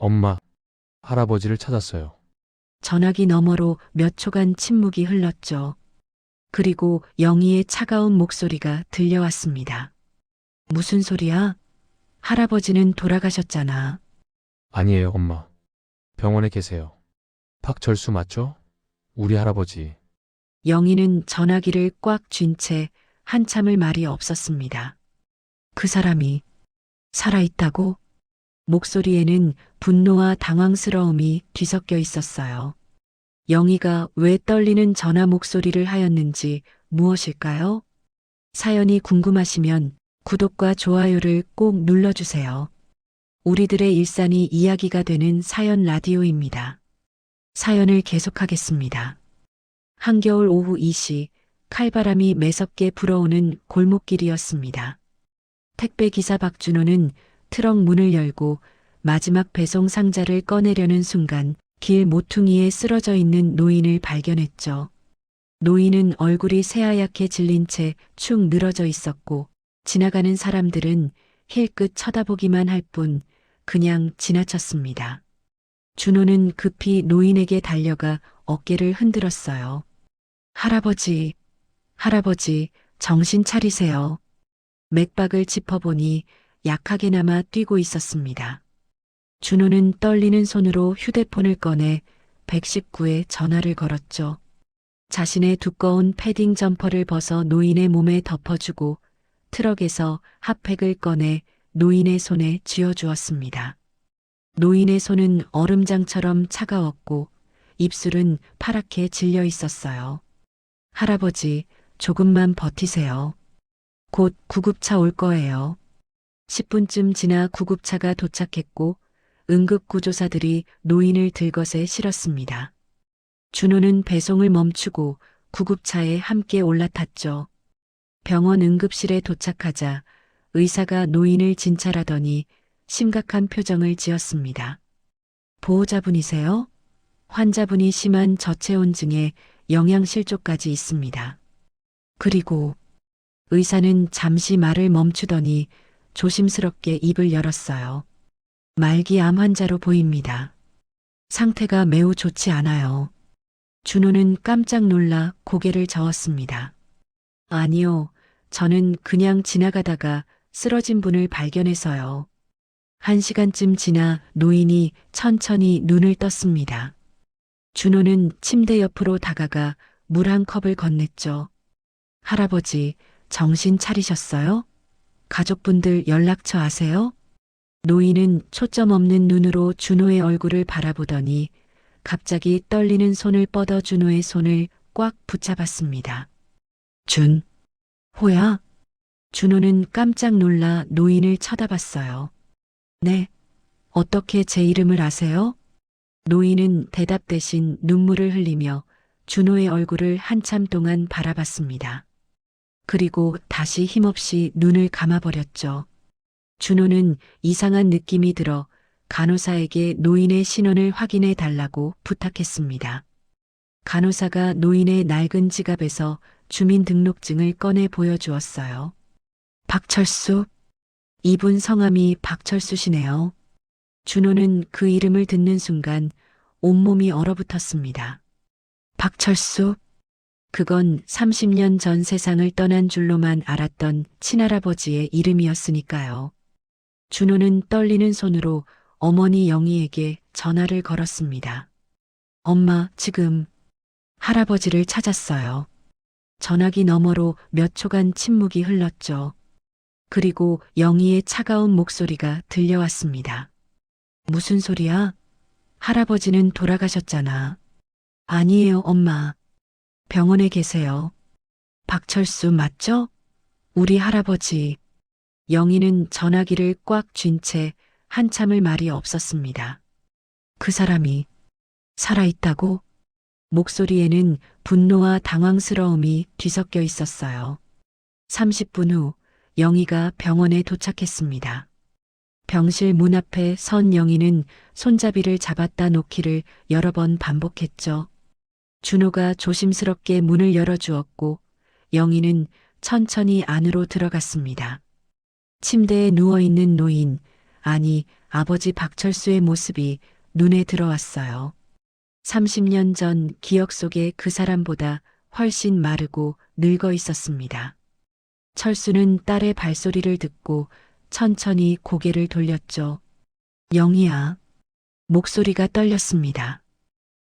엄마, 할아버지를 찾았어요. 전화기 너머로 몇 초간 침묵이 흘렀죠. 그리고 영희의 차가운 목소리가 들려왔습니다. 무슨 소리야? 할아버지는 돌아가셨잖아. 아니에요, 엄마. 병원에 계세요. 박철수 맞죠? 우리 할아버지. 영희는 전화기를 꽉 쥔 채 한참을 말이 없었습니다. 그 사람이 살아있다고? 목소리에는 분노와 당황스러움이 뒤섞여 있었어요. 영희가 왜 떨리는 전화 목소리를 하였는지 무엇일까요? 사연이 궁금하시면 구독과 좋아요를 꼭 눌러주세요. 우리들의 일상이 이야기가 되는 사연 라디오입니다. 사연을 계속하겠습니다. 한겨울 오후 2시 칼바람이 매섭게 불어오는 골목길이었습니다. 택배기사 박준호는 트럭 문을 열고 마지막 배송 상자를 꺼내려는 순간 길 모퉁이에 쓰러져 있는 노인을 발견했죠. 노인은 얼굴이 새하얗게 질린 채 축 늘어져 있었고 지나가는 사람들은 힐끗 쳐다보기만 할 뿐 그냥 지나쳤습니다. 준호는 급히 노인에게 달려가 어깨를 흔들었어요. 할아버지, 할아버지, 정신 차리세요. 맥박을 짚어보니 약하게나마 뛰고 있었습니다. 준호는 떨리는 손으로 휴대폰을 꺼내 119에 전화를 걸었죠. 자신의 두꺼운 패딩 점퍼를 벗어 노인의 몸에 덮어주고 트럭에서 핫팩을 꺼내 노인의 손에 쥐어주었습니다. 노인의 손은 얼음장처럼 차가웠고 입술은 파랗게 질려 있었어요. 할아버지, 조금만 버티세요. 곧 구급차 올 거예요. 10분쯤 지나 구급차가 도착했고 응급구조사들이 노인을 들것에 실었습니다. 준호는 배송을 멈추고 구급차에 함께 올라탔죠. 병원 응급실에 도착하자 의사가 노인을 진찰하더니 심각한 표정을 지었습니다. 보호자분이세요? 환자분이 심한 저체온증에 영양실조까지 있습니다. 그리고 의사는 잠시 말을 멈추더니 조심스럽게 입을 열었어요. 말기 암 환자로 보입니다. 상태가 매우 좋지 않아요. 준호는 깜짝 놀라 고개를 저었습니다. 아니요, 저는 그냥 지나가다가 쓰러진 분을 발견해서요. 1시간쯤 지나 노인이 천천히 눈을 떴습니다. 준호는 침대 옆으로 다가가 물 한 컵을 건넸죠. 할아버지, 정신 차리셨어요? 가족분들 연락처 아세요? 노인은 초점 없는 눈으로 준호의 얼굴을 바라보더니 갑자기 떨리는 손을 뻗어 준호의 손을 꽉 붙잡았습니다. 호야? 준호는 깜짝 놀라 노인을 쳐다봤어요. 네, 어떻게 제 이름을 아세요? 노인은 대답 대신 눈물을 흘리며 준호의 얼굴을 한참 동안 바라봤습니다. 그리고 다시 힘없이 눈을 감아버렸죠. 준호는 이상한 느낌이 들어 간호사에게 노인의 신원을 확인해 달라고 부탁했습니다. 간호사가 노인의 낡은 지갑에서 주민등록증을 꺼내 보여주었어요. 박철수? 이분 성함이 박철수시네요. 준호는 그 이름을 듣는 순간 온몸이 얼어붙었습니다. 박철수? 그건 30년 전 세상을 떠난 줄로만 알았던 친할아버지의 이름이었으니까요. 준호는 떨리는 손으로 어머니 영희에게 전화를 걸었습니다. 엄마, 지금 할아버지를 찾았어요. 전화기 너머로 몇 초간 침묵이 흘렀죠. 그리고 영희의 차가운 목소리가 들려왔습니다. 무슨 소리야? 할아버지는 돌아가셨잖아. 아니에요, 엄마. 병원에 계세요. 박철수 맞죠? 우리 할아버지. 영희는 전화기를 꽉 쥔 채 한참을 말이 없었습니다. 그 사람이 살아있다고? 목소리에는 분노와 당황스러움이 뒤섞여 있었어요. 30분 후 영희가 병원에 도착했습니다. 병실 문 앞에 선 영희는 손잡이를 잡았다 놓기를 여러 번 반복했죠. 준호가 조심스럽게 문을 열어주었고 영희는 천천히 안으로 들어갔습니다. 침대에 누워있는 노인, 아니, 아버지 박철수의 모습이 눈에 들어왔어요. 30년 전 기억 속에 그 사람보다 훨씬 마르고 늙어 있었습니다. 철수는 딸의 발소리를 듣고 천천히 고개를 돌렸죠. 영희야. 목소리가 떨렸습니다.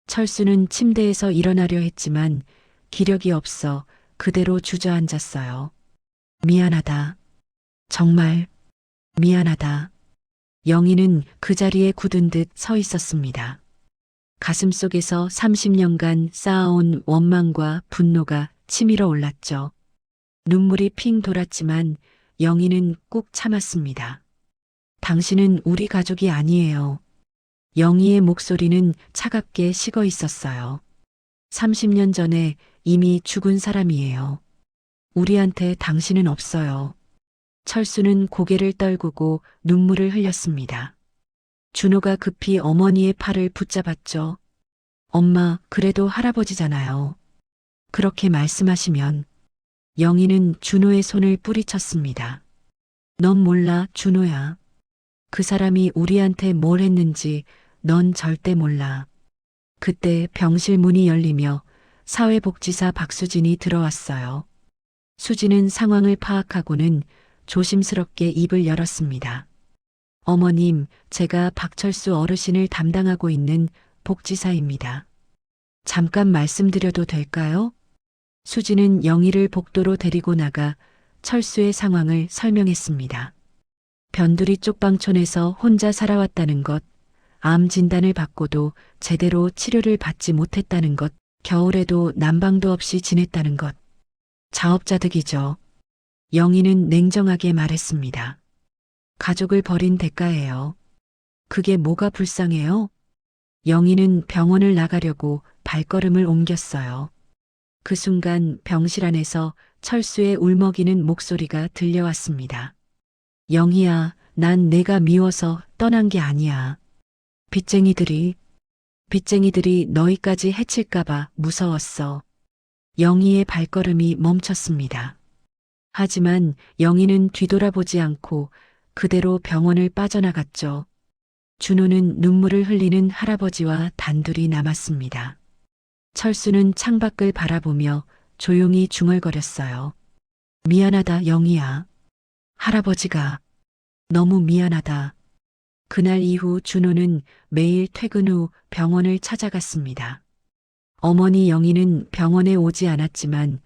철수는 침대에서 일어나려 했지만 기력이 없어 그대로 주저앉았어요. 미안하다. 정말 미안하다. 영희는 그 자리에 굳은 듯 서 있었습니다. 가슴속에서 30년간 쌓아온 원망과 분노가 치밀어 올랐죠. 눈물이 핑 돌았지만 영희는 꾹 참았습니다. 당신은 우리 가족이 아니에요. 영희의 목소리는 차갑게 식어 있었어요. 30년 전에 이미 죽은 사람이에요. 우리한테 당신은 없어요. 철수는 고개를 떨구고 눈물을 흘렸습니다. 준호가 급히 어머니의 팔을 붙잡았죠. 엄마, 그래도 할아버지잖아요. 그렇게 말씀하시면 영희는 준호의 손을 뿌리쳤습니다. 넌 몰라, 준호야. 그 사람이 우리한테 뭘 했는지 넌 절대 몰라. 그때 병실 문이 열리며 사회복지사 박수진이 들어왔어요. 수진은 상황을 파악하고는 조심스럽게 입을 열었습니다. 어머님, 제가 박철수 어르신을 담당하고 있는 복지사입니다. 잠깐 말씀드려도 될까요? 수진은 영희를 복도로 데리고 나가 철수의 상황을 설명했습니다. 변두리 쪽방촌에서 혼자 살아왔다는 것, 암 진단을 받고도 제대로 치료를 받지 못했다는 것, 겨울에도 난방도 없이 지냈다는 것. 자업자득이죠. 영희는 냉정하게 말했습니다. 가족을 버린 대가예요. 그게 뭐가 불쌍해요? 영희는 병원을 나가려고 발걸음을 옮겼어요. 그 순간 병실 안에서 철수의 울먹이는 목소리가 들려왔습니다. 영희야, 난 내가 미워서 떠난 게 아니야. 빚쟁이들이 너희까지 해칠까봐 무서웠어. 영희의 발걸음이 멈췄습니다. 하지만 영희는 뒤돌아보지 않고 그대로 병원을 빠져나갔죠. 준호는 눈물을 흘리는 할아버지와 단둘이 남았습니다. 철수는 창밖을 바라보며 조용히 중얼거렸어요. 미안하다, 영희야. 할아버지가 너무 미안하다. 그날 이후 준호는 매일 퇴근 후 병원을 찾아갔습니다. 어머니 영희는 병원에 오지 않았지만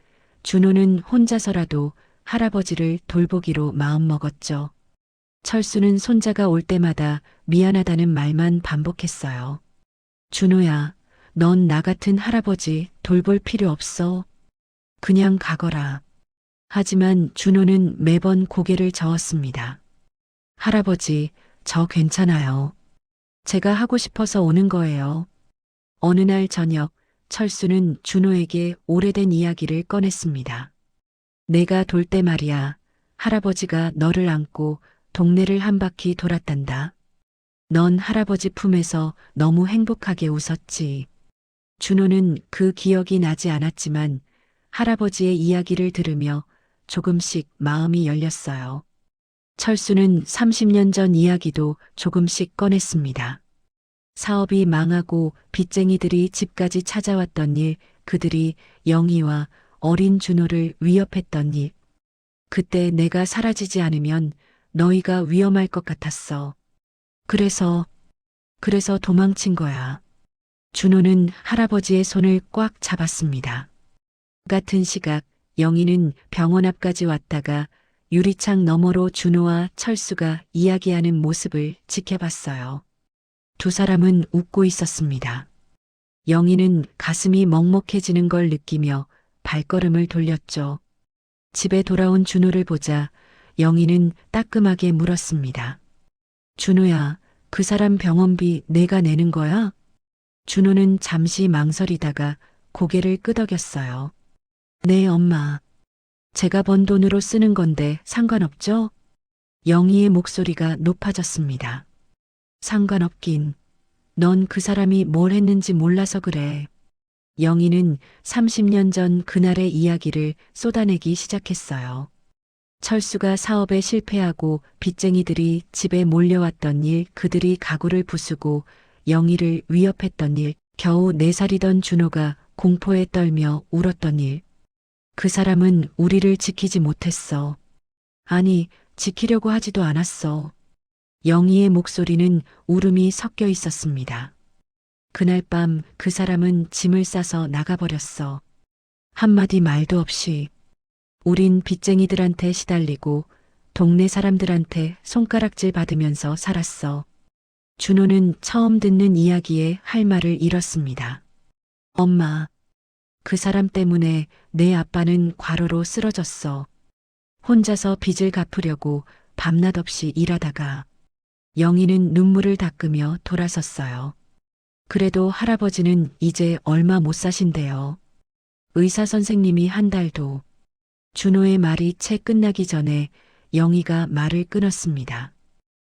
준호는 혼자서라도 할아버지를 돌보기로 마음먹었죠. 철수는 손자가 올 때마다 미안하다는 말만 반복했어요. 준호야, 넌 나 같은 할아버지 돌볼 필요 없어. 그냥 가거라. 하지만 준호는 매번 고개를 저었습니다. 할아버지, 저 괜찮아요. 제가 하고 싶어서 오는 거예요. 어느 날 저녁, 철수는 준호에게 오래된 이야기를 꺼냈습니다. 내가 돌 때 말이야, 할아버지가 너를 안고 동네를 한 바퀴 돌았단다. 넌 할아버지 품에서 너무 행복하게 웃었지. 준호는 그 기억이 나지 않았지만 할아버지의 이야기를 들으며 조금씩 마음이 열렸어요. 철수는 30년 전 이야기도 조금씩 꺼냈습니다. 사업이 망하고 빚쟁이들이 집까지 찾아왔던 일, 그들이 영희와 어린 준호를 위협했던 일. 그때 내가 사라지지 않으면 너희가 위험할 것 같았어. 그래서 도망친 거야. 준호는 할아버지의 손을 꽉 잡았습니다. 같은 시각 영희는 병원 앞까지 왔다가 유리창 너머로 준호와 철수가 이야기하는 모습을 지켜봤어요. 두 사람은 웃고 있었습니다. 영희는 가슴이 먹먹해지는 걸 느끼며 발걸음을 돌렸죠. 집에 돌아온 준호를 보자 영희는 따끔하게 물었습니다. 준호야, 그 사람 병원비 내가 내는 거야? 준호는 잠시 망설이다가 고개를 끄덕였어요. 네, 엄마. 제가 번 돈으로 쓰는 건데 상관없죠? 영희의 목소리가 높아졌습니다. 상관없긴. 넌 그 사람이 뭘 했는지 몰라서 그래. 영희는 30년 전 그날의 이야기를 쏟아내기 시작했어요. 철수가 사업에 실패하고 빚쟁이들이 집에 몰려왔던 일, 그들이 가구를 부수고 영희를 위협했던 일, 겨우 4살이던 준호가 공포에 떨며 울었던 일. 그 사람은 우리를 지키지 못했어. 아니, 지키려고 하지도 않았어. 영희의 목소리는 울음이 섞여 있었습니다. 그날 밤 그 사람은 짐을 싸서 나가버렸어. 한마디 말도 없이. 우린 빚쟁이들한테 시달리고 동네 사람들한테 손가락질 받으면서 살았어. 준호는 처음 듣는 이야기에 할 말을 잃었습니다. 엄마, 그 사람 때문에 내 아빠는 과로로 쓰러졌어. 혼자서 빚을 갚으려고 밤낮 없이 일하다가 영희는 눈물을 닦으며 돌아섰어요. 그래도 할아버지는 이제 얼마 못 사신대요. 의사 선생님이 한 달도. 준호의 말이 채 끝나기 전에 영희가 말을 끊었습니다.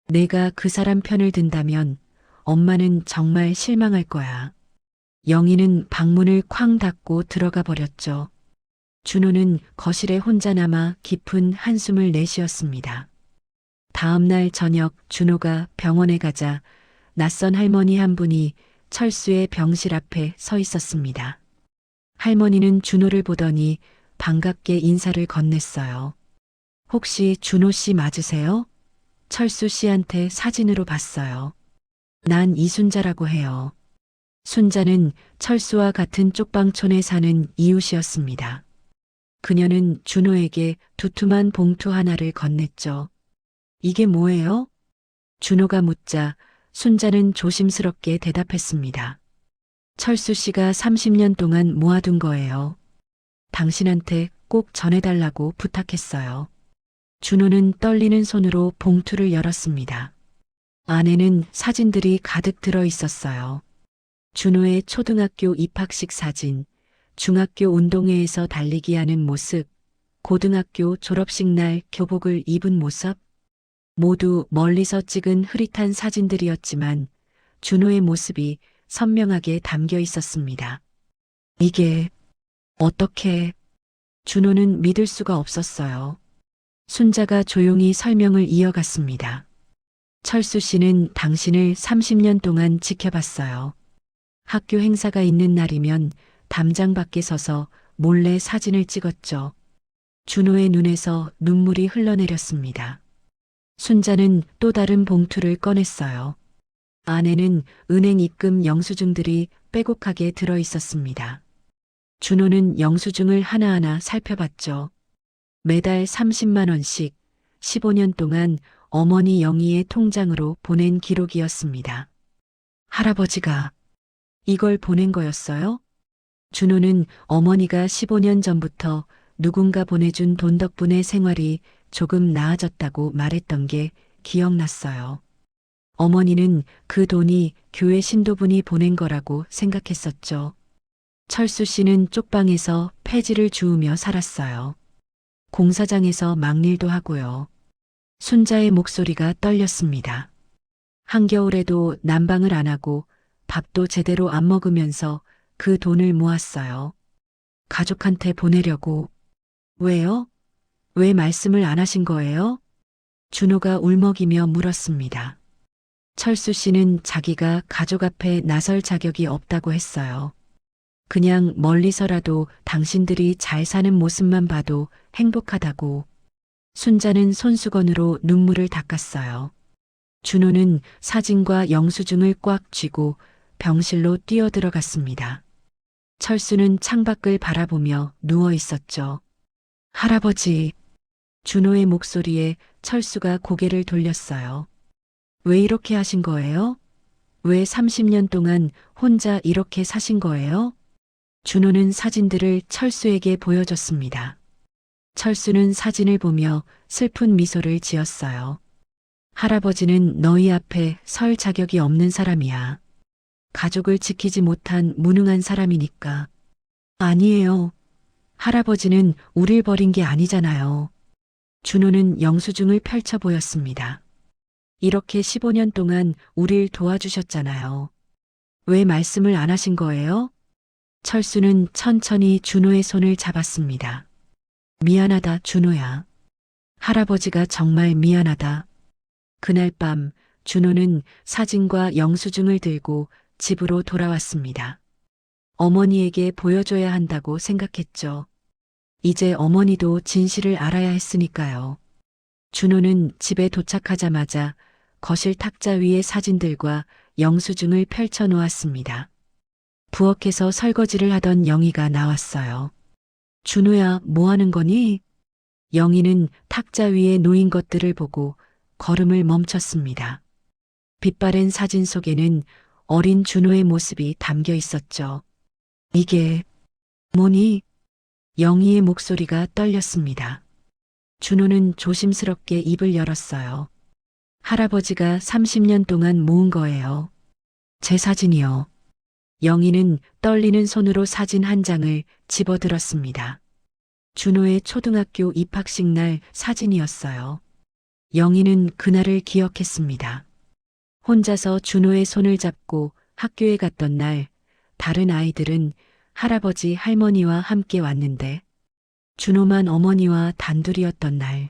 내가 그 사람 편을 든다면 엄마는 정말 실망할 거야. 영희는 방문을 쾅 닫고 들어가 버렸죠. 준호는 거실에 혼자 남아 깊은 한숨을 내쉬었습니다. 다음 날 저녁 준호가 병원에 가자 낯선 할머니 한 분이 철수의 병실 앞에 서 있었습니다. 할머니는 준호를 보더니 반갑게 인사를 건넸어요. 혹시 준호 씨 맞으세요? 철수 씨한테 사진으로 봤어요. 난 이순자라고 해요. 순자는 철수와 같은 쪽방촌에 사는 이웃이었습니다. 그녀는 준호에게 두툼한 봉투 하나를 건넸죠. 이게 뭐예요? 준호가 묻자 순자는 조심스럽게 대답했습니다. 철수 씨가 30년 동안 모아둔 거예요. 당신한테 꼭 전해달라고 부탁했어요. 준호는 떨리는 손으로 봉투를 열었습니다. 안에는 사진들이 가득 들어 있었어요. 준호의 초등학교 입학식 사진, 중학교 운동회에서 달리기 하는 모습, 고등학교 졸업식 날 교복을 입은 모습, 모두 멀리서 찍은 흐릿한 사진들이었지만 준호의 모습이 선명하게 담겨 있었습니다. 이게 어떻게? 준호는 믿을 수가 없었어요. 순자가 조용히 설명을 이어갔습니다. 철수 씨는 당신을 30년 동안 지켜봤어요. 학교 행사가 있는 날이면 담장 밖에 서서 몰래 사진을 찍었죠. 준호의 눈에서 눈물이 흘러내렸습니다. 순자는 또 다른 봉투를 꺼냈어요. 안에는 은행 입금 영수증들이 빼곡하게 들어 있었습니다. 준호는 영수증을 하나하나 살펴봤죠. 매달 30만 원씩 15년 동안 어머니 영희의 통장으로 보낸 기록이었습니다. 할아버지가 이걸 보낸 거였어요? 준호는 어머니가 15년 전부터 누군가 보내준 돈 덕분에 생활이 조금 나아졌다고 말했던 게 기억났어요. 어머니는 그 돈이 교회 신도분이 보낸 거라고 생각했었죠. 철수 씨는 쪽방에서 폐지를 주우며 살았어요. 공사장에서 막일도 하고요. 순자의 목소리가 떨렸습니다. 한겨울에도 난방을 안 하고 밥도 제대로 안 먹으면서 그 돈을 모았어요. 가족한테 보내려고. 왜요? 왜 말씀을 안 하신 거예요? 준호가 울먹이며 물었습니다. 철수 씨는 자기가 가족 앞에 나설 자격이 없다고 했어요. 그냥 멀리서라도 당신들이 잘 사는 모습만 봐도 행복하다고. 순자는 손수건으로 눈물을 닦았어요. 준호는 사진과 영수증을 꽉 쥐고 병실로 뛰어들어갔습니다. 철수는 창밖을 바라보며 누워 있었죠. 할아버지. 준호의 목소리에 철수가 고개를 돌렸어요. 왜 이렇게 하신 거예요? 왜 30년 동안 혼자 이렇게 사신 거예요? 준호는 사진들을 철수에게 보여줬습니다. 철수는 사진을 보며 슬픈 미소를 지었어요. 할아버지는 너희 앞에 설 자격이 없는 사람이야. 가족을 지키지 못한 무능한 사람이니까. 아니에요. 할아버지는 우릴 버린 게 아니잖아요. 준호는 영수증을 펼쳐 보였습니다. 이렇게 15년 동안 우릴 도와주셨잖아요. 왜 말씀을 안 하신 거예요? 철수는 천천히 준호의 손을 잡았습니다. 미안하다, 준호야. 할아버지가 정말 미안하다. 그날 밤 준호는 사진과 영수증을 들고 집으로 돌아왔습니다. 어머니에게 보여줘야 한다고 생각했죠. 이제 어머니도 진실을 알아야 했으니까요. 준호는 집에 도착하자마자 거실 탁자 위에 사진들과 영수증을 펼쳐 놓았습니다. 부엌에서 설거지를 하던 영희가 나왔어요. 준호야, 뭐 하는 거니? 영희는 탁자 위에 놓인 것들을 보고 걸음을 멈췄습니다. 빛바랜 사진 속에는 어린 준호의 모습이 담겨 있었죠. 이게 뭐니? 영희의 목소리가 떨렸습니다. 준호는 조심스럽게 입을 열었어요. 할아버지가 30년 동안 모은 거예요. 제 사진이요. 영희는 떨리는 손으로 사진 한 장을 집어들었습니다. 준호의 초등학교 입학식 날 사진이었어요. 영희는 그날을 기억했습니다. 혼자서 준호의 손을 잡고 학교에 갔던 날, 다른 아이들은 할아버지, 할머니와 함께 왔는데, 준호만 어머니와 단둘이었던 날,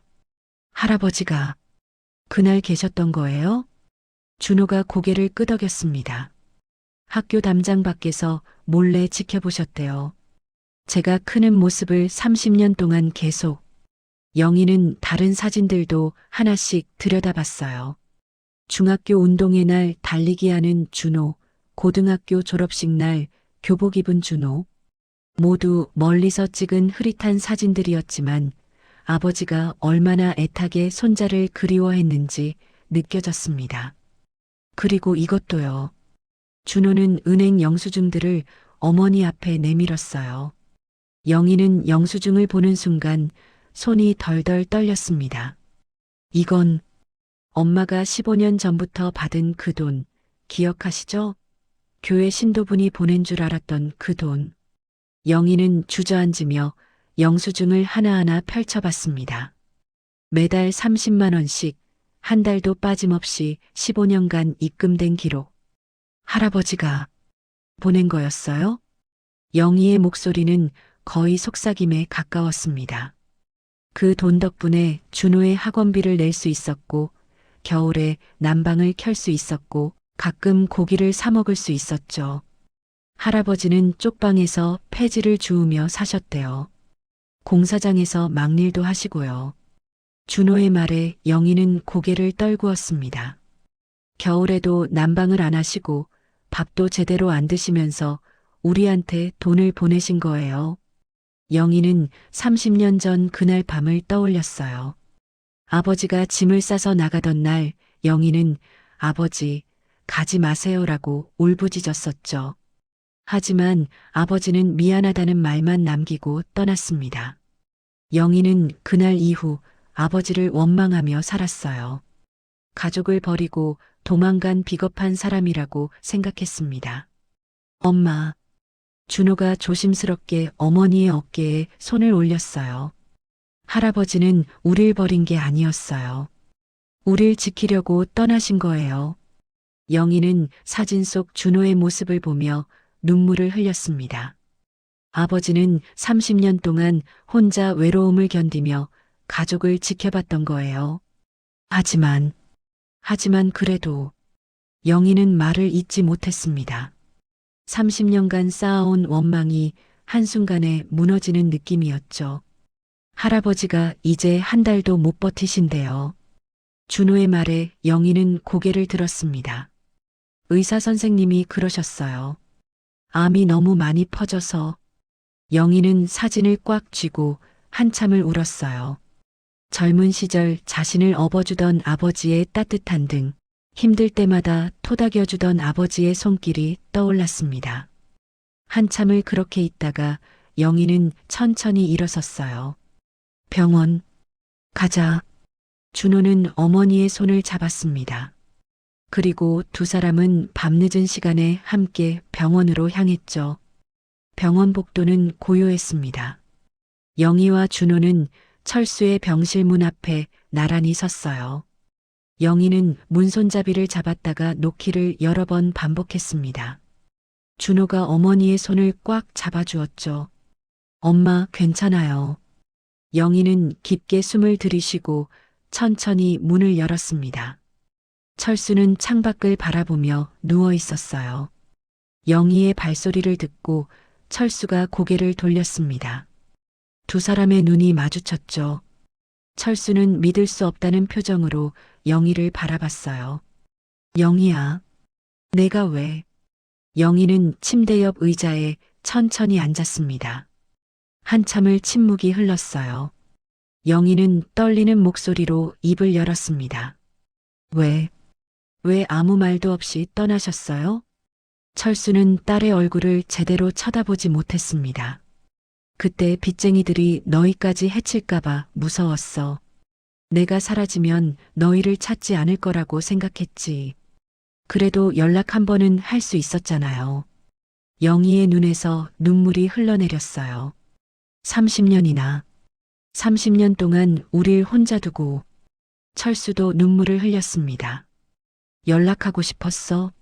할아버지가 그날 계셨던 거예요? 준호가 고개를 끄덕였습니다. 학교 담장 밖에서 몰래 지켜보셨대요. 제가 크는 모습을 30년 동안 계속. 영희는 다른 사진들도 하나씩 들여다봤어요. 중학교 운동회 날 달리기 하는 준호, 고등학교 졸업식 날 교복 입은 준호. 모두 멀리서 찍은 흐릿한 사진들이었지만 아버지가 얼마나 애타게 손자를 그리워했는지 느껴졌습니다. 그리고 이것도요. 준호는 은행 영수증들을 어머니 앞에 내밀었어요. 영희는 영수증을 보는 순간 손이 덜덜 떨렸습니다. 이건 엄마가 15년 전부터 받은 그 돈, 기억하시죠? 교회 신도분이 보낸 줄 알았던 그 돈. 영희는 주저앉으며 영수증을 하나하나 펼쳐봤습니다. 매달 30만 원씩 한 달도 빠짐없이 15년간 입금된 기록. 할아버지가 보낸 거였어요? 영희의 목소리는 거의 속삭임에 가까웠습니다. 그 돈 덕분에 준호의 학원비를 낼 수 있었고, 겨울에 난방을 켤 수 있었고, 가끔 고기를 사 먹을 수 있었죠. 할아버지는 쪽방에서 폐지를 주우며 사셨대요. 공사장에서 막일도 하시고요. 준호의 말에 영희는 고개를 떨구었습니다. 겨울에도 난방을 안 하시고 밥도 제대로 안 드시면서 우리한테 돈을 보내신 거예요. 영희는 30년 전 그날 밤을 떠올렸어요. 아버지가 짐을 싸서 나가던 날 영희는 아버지, 가지 마세요라고 울부짖었었죠. 하지만 아버지는 미안하다는 말만 남기고 떠났습니다. 영희는 그날 이후 아버지를 원망하며 살았어요. 가족을 버리고 도망간 비겁한 사람이라고 생각했습니다. 엄마. 준호가 조심스럽게 어머니의 어깨에 손을 올렸어요. 할아버지는 우릴 버린 게 아니었어요. 우릴 지키려고 떠나신 거예요. 영희는 사진 속 준호의 모습을 보며 눈물을 흘렸습니다. 아버지는 30년 동안 혼자 외로움을 견디며 가족을 지켜봤던 거예요. 하지만 그래도 영희는 말을 잇지 못했습니다. 30년간 쌓아온 원망이 한순간에 무너지는 느낌이었죠. 할아버지가 이제 한 달도 못 버티신대요. 준호의 말에 영희는 고개를 들었습니다. 의사 선생님이 그러셨어요. 암이 너무 많이 퍼져서. 영희는 사진을 꽉 쥐고 한참을 울었어요. 젊은 시절 자신을 업어주던 아버지의 따뜻한 등, 힘들 때마다 토닥여주던 아버지의 손길이 떠올랐습니다. 한참을 그렇게 있다가 영희는 천천히 일어섰어요. 병원 가자. 준호는 어머니의 손을 잡았습니다. 그리고 두 사람은 밤늦은 시간에 함께 병원으로 향했죠. 병원 복도는 고요했습니다. 영희와 준호는 철수의 병실 문 앞에 나란히 섰어요. 영희는 문손잡이를 잡았다가 놓기를 여러 번 반복했습니다. 준호가 어머니의 손을 꽉 잡아주었죠. 엄마, 괜찮아요. 영희는 깊게 숨을 들이쉬고 천천히 문을 열었습니다. 철수는 창밖을 바라보며 누워 있었어요. 영희의 발소리를 듣고 철수가 고개를 돌렸습니다. 두 사람의 눈이 마주쳤죠. 철수는 믿을 수 없다는 표정으로 영희를 바라봤어요. 영희야, 내가 왜? 영희는 침대 옆 의자에 천천히 앉았습니다. 한참을 침묵이 흘렀어요. 영희는 떨리는 목소리로 입을 열었습니다. 왜 아무 말도 없이 떠나셨어요? 철수는 딸의 얼굴을 제대로 쳐다보지 못했습니다. 그때 빚쟁이들이 너희까지 해칠까봐 무서웠어. 내가 사라지면 너희를 찾지 않을 거라고 생각했지. 그래도 연락 한 번은 할 수 있었잖아요. 영희의 눈에서 눈물이 흘러내렸어요. 30년 동안 우릴 혼자 두고 철수도 눈물을 흘렸습니다. 연락하고 싶었어.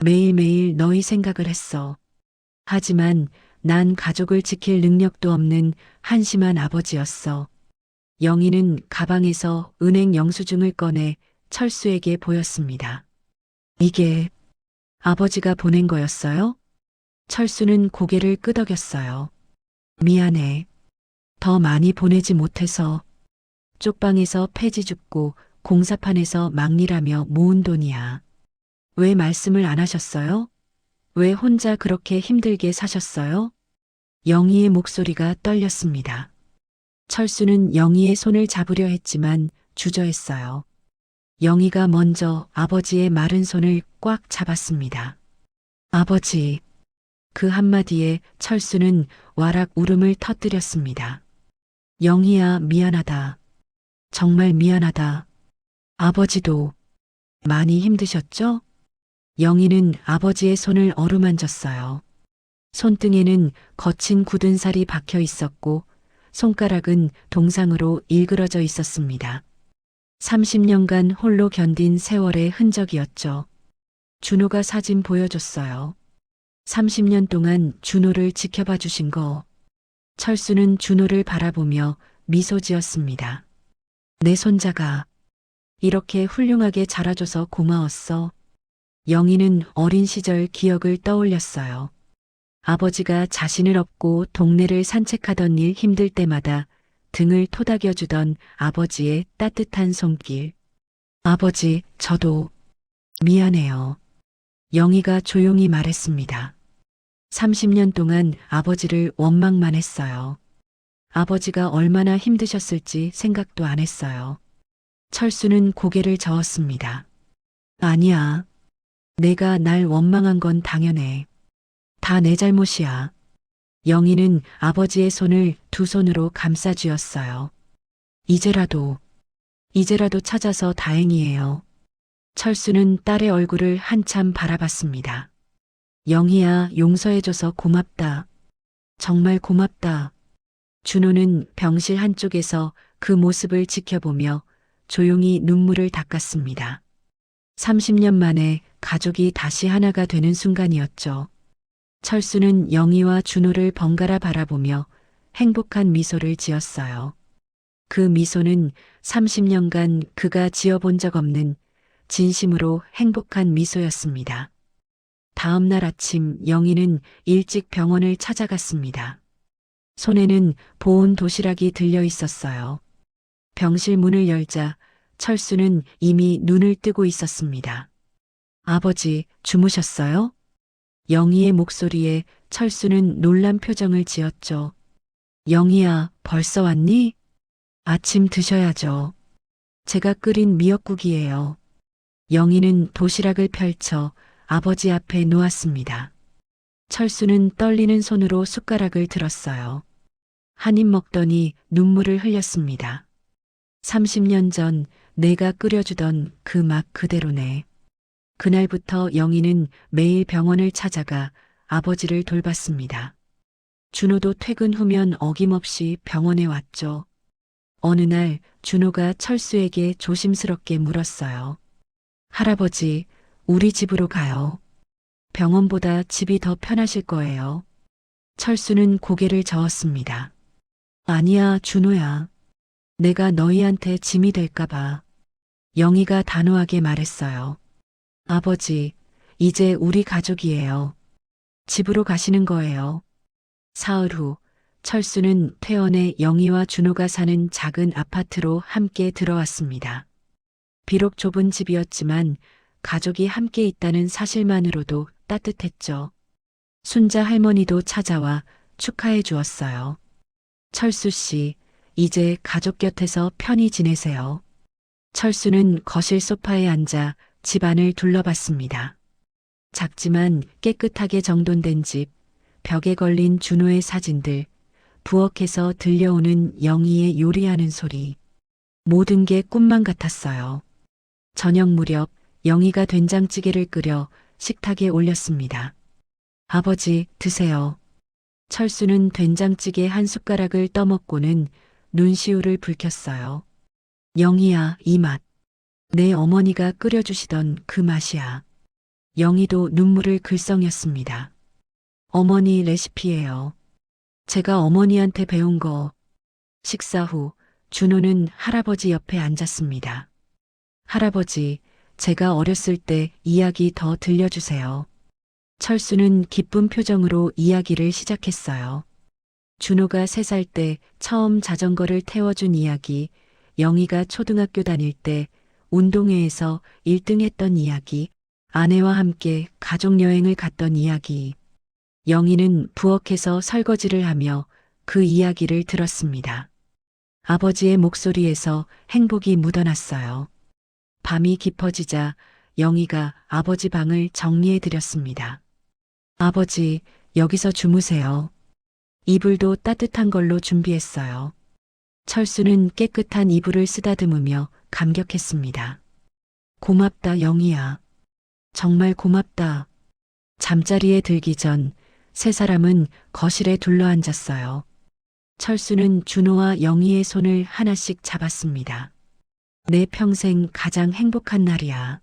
매일매일 너희 생각을 했어. 하지만 난 가족을 지킬 능력도 없는 한심한 아버지였어. 영희는 가방에서 은행 영수증을 꺼내 철수에게 보였습니다. 이게 아버지가 보낸 거였어요? 철수는 고개를 끄덕였어요. 미안해. 더 많이 보내지 못해서. 쪽방에서 폐지 줍고 공사판에서 막일하며 모은 돈이야. 왜 말씀을 안 하셨어요? 왜 혼자 그렇게 힘들게 사셨어요? 영희의 목소리가 떨렸습니다. 철수는 영희의 손을 잡으려 했지만 주저했어요. 영희가 먼저 아버지의 마른 손을 꽉 잡았습니다. 아버지. 그 한마디에 철수는 와락 울음을 터뜨렸습니다. 영희야, 미안하다. 정말 미안하다. 아버지도 많이 힘드셨죠? 영희는 아버지의 손을 어루만졌어요. 손등에는 거친 굳은 살이 박혀 있었고 손가락은 동상으로 일그러져 있었습니다. 30년간 홀로 견딘 세월의 흔적이었죠. 준호가 사진 보여줬어요. 30년 동안 준호를 지켜봐 주신 거. 철수는 준호를 바라보며 미소 지었습니다. 내 손자가 이렇게 훌륭하게 자라줘서 고마웠어. 영희는 어린 시절 기억을 떠올렸어요. 아버지가 자신을 업고 동네를 산책하던 일 힘들 때마다 등을 토닥여주던 아버지의 따뜻한 손길. 아버지, 저도 미안해요. 영희가 조용히 말했습니다. 30년 동안 아버지를 원망만 했어요. 아버지가 얼마나 힘드셨을지 생각도 안 했어요. 철수는 고개를 저었습니다. 아니야. 내가 날 원망한 건 당연해. 다 내 잘못이야. 영희는 아버지의 손을 두 손으로 감싸 쥐었어요. 이제라도 찾아서 다행이에요. 철수는 딸의 얼굴을 한참 바라봤습니다. 영희야, 용서해줘서 고맙다. 정말 고맙다. 준호는 병실 한쪽에서 그 모습을 지켜보며 조용히 눈물을 닦았습니다. 30년 만에 가족이 다시 하나가 되는 순간이었죠. 철수는 영희와 준호를 번갈아 바라보며 행복한 미소를 지었어요. 그 미소는 30년간 그가 지어본 적 없는 진심으로 행복한 미소였습니다. 다음 날 아침 영희는 일찍 병원을 찾아갔습니다. 손에는 보온 도시락이 들려 있었어요. 병실 문을 열자 철수는 이미 눈을 뜨고 있었습니다. 아버지, 주무셨어요? 영희의 목소리에 철수는 놀란 표정을 지었죠. 영희야, 벌써 왔니? 아침 드셔야죠. 제가 끓인 미역국이에요. 영희는 도시락을 펼쳐 아버지 앞에 놓았습니다. 철수는 떨리는 손으로 숟가락을 들었어요. 한 입 먹더니 눈물을 흘렸습니다. 30년 전 내가 끓여주던 그 맛 그대로네. 그날부터 영희는 매일 병원을 찾아가 아버지를 돌봤습니다. 준호도 퇴근 후면 어김없이 병원에 왔죠. 어느 날 준호가 철수에게 조심스럽게 물었어요. 할아버지, 우리 집으로 가요. 병원보다 집이 더 편하실 거예요. 철수는 고개를 저었습니다. 아니야, 준호야. 내가 너희한테 짐이 될까봐. 영희가 단호하게 말했어요. 아버지, 이제 우리 가족이에요. 집으로 가시는 거예요. 사흘 후, 철수는 퇴원해 영희와 준호가 사는 작은 아파트로 함께 들어왔습니다. 비록 좁은 집이었지만 가족이 함께 있다는 사실만으로도 따뜻했죠. 순자 할머니도 찾아와 축하해 주었어요. 철수 씨, 이제 가족 곁에서 편히 지내세요. 철수는 거실 소파에 앉아 집안을 둘러봤습니다. 작지만 깨끗하게 정돈된 집, 벽에 걸린 준호의 사진들, 부엌에서 들려오는 영희의 요리하는 소리. 모든 게 꿈만 같았어요. 저녁 무렵 영희가 된장찌개를 끓여 식탁에 올렸습니다. 아버지, 드세요. 철수는 된장찌개 한 숟가락을 떠먹고는 눈시울을 붉혔어요. 영희야, 이 맛. 내 어머니가 끓여주시던 그 맛이야. 영희도 눈물을 글썽였습니다. 어머니 레시피예요. 제가 어머니한테 배운 거. 식사 후 준호는 할아버지 옆에 앉았습니다. 할아버지, 제가 어렸을 때 이야기 더 들려주세요. 철수는 기쁜 표정으로 이야기를 시작했어요. 준호가 3살 때 처음 자전거를 태워준 이야기, 영희가 초등학교 다닐 때 운동회에서 1등 했던 이야기, 아내와 함께 가족여행을 갔던 이야기. 영희는 부엌에서 설거지를 하며 그 이야기를 들었습니다. 아버지의 목소리에서 행복이 묻어났어요. 밤이 깊어지자 영희가 아버지 방을 정리해 드렸습니다. 아버지, 여기서 주무세요. 이불도 따뜻한 걸로 준비했어요. 철수는 깨끗한 이불을 쓰다듬으며 감격했습니다. 고맙다, 영희야. 정말 고맙다. 잠자리에 들기 전 3사람은 거실에 둘러앉았어요. 철수는 준호와 영희의 손을 하나씩 잡았습니다. 내 평생 가장 행복한 날이야.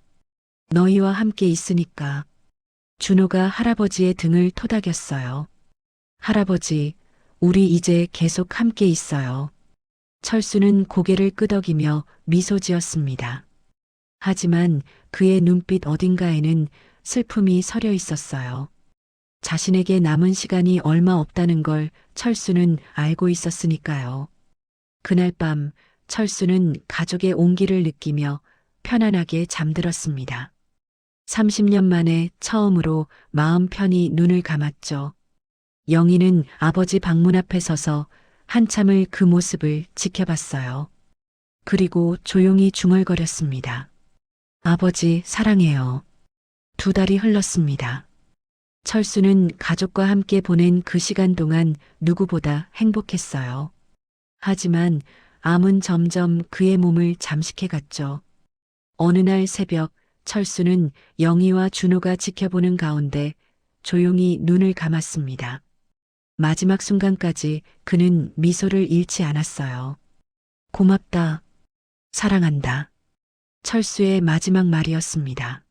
너희와 함께 있으니까. 준호가 할아버지의 등을 토닥였어요. 할아버지, 우리 이제 계속 함께 있어요. 철수는 고개를 끄덕이며 미소 지었습니다. 하지만 그의 눈빛 어딘가에는 슬픔이 서려 있었어요. 자신에게 남은 시간이 얼마 없다는 걸 철수는 알고 있었으니까요. 그날 밤 철수는 가족의 온기를 느끼며 편안하게 잠들었습니다. 30년 만에 처음으로 마음 편히 눈을 감았죠. 영희는 아버지 방문 앞에 서서 한참을 그 모습을 지켜봤어요. 그리고 조용히 중얼거렸습니다. 아버지, 사랑해요. 2달이 흘렀습니다. 철수는 가족과 함께 보낸 그 시간 동안 누구보다 행복했어요. 하지만 암은 점점 그의 몸을 잠식해갔죠. 어느 날 새벽 철수는 영희와 준호가 지켜보는 가운데 조용히 눈을 감았습니다. 마지막 순간까지 그는 미소를 잃지 않았어요. 고맙다. 사랑한다. 철수의 마지막 말이었습니다.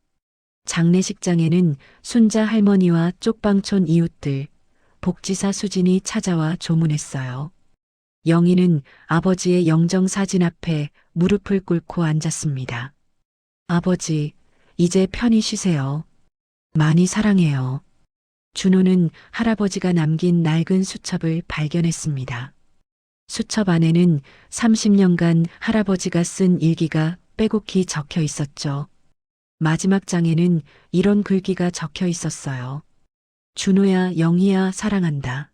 장례식장에는 순자 할머니와 쪽방촌 이웃들, 복지사 수진이 찾아와 조문했어요. 영희는 아버지의 영정 사진 앞에 무릎을 꿇고 앉았습니다. 아버지, 이제 편히 쉬세요. 많이 사랑해요. 준호는 할아버지가 남긴 낡은 수첩을 발견했습니다. 수첩 안에는 30년간 할아버지가 쓴 일기가 빼곡히 적혀 있었죠. 마지막 장에는 이런 글귀가 적혀 있었어요. 준호야, 영희야, 사랑한다.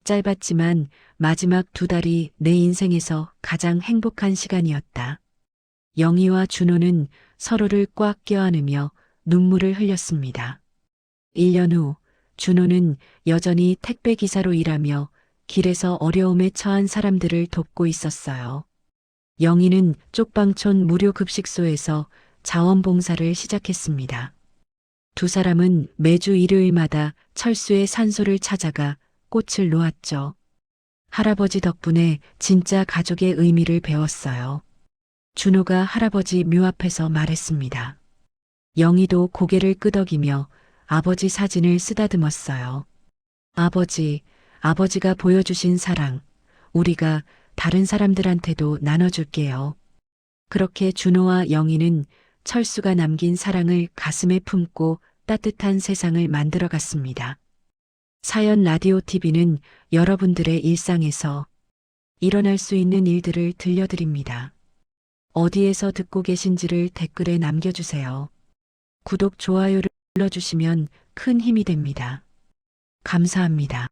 짧았지만 마지막 2달이 내 인생에서 가장 행복한 시간이었다. 영희와 준호는 서로를 꽉 껴안으며 눈물을 흘렸습니다. 1년 후 준호는 여전히 택배 기사로 일하며 길에서 어려움에 처한 사람들을 돕고 있었어요. 영희는 쪽방촌 무료 급식소에서 자원봉사를 시작했습니다. 2사람은 매주 일요일마다 철수의 산소를 찾아가 꽃을 놓았죠. 할아버지 덕분에 진짜 가족의 의미를 배웠어요. 준호가 할아버지 묘 앞에서 말했습니다. 영희도 고개를 끄덕이며 아버지 사진을 쓰다듬었어요. 아버지, 아버지가 보여주신 사랑, 우리가 다른 사람들한테도 나눠줄게요. 그렇게 준호와 영희는 철수가 남긴 사랑을 가슴에 품고 따뜻한 세상을 만들어 갔습니다. 사연 라디오 TV는 여러분들의 일상에서 일어날 수 있는 일들을 들려드립니다. 어디에서 듣고 계신지를 댓글에 남겨주세요. 구독, 좋아요를 눌러주시면 큰 힘이 됩니다. 감사합니다.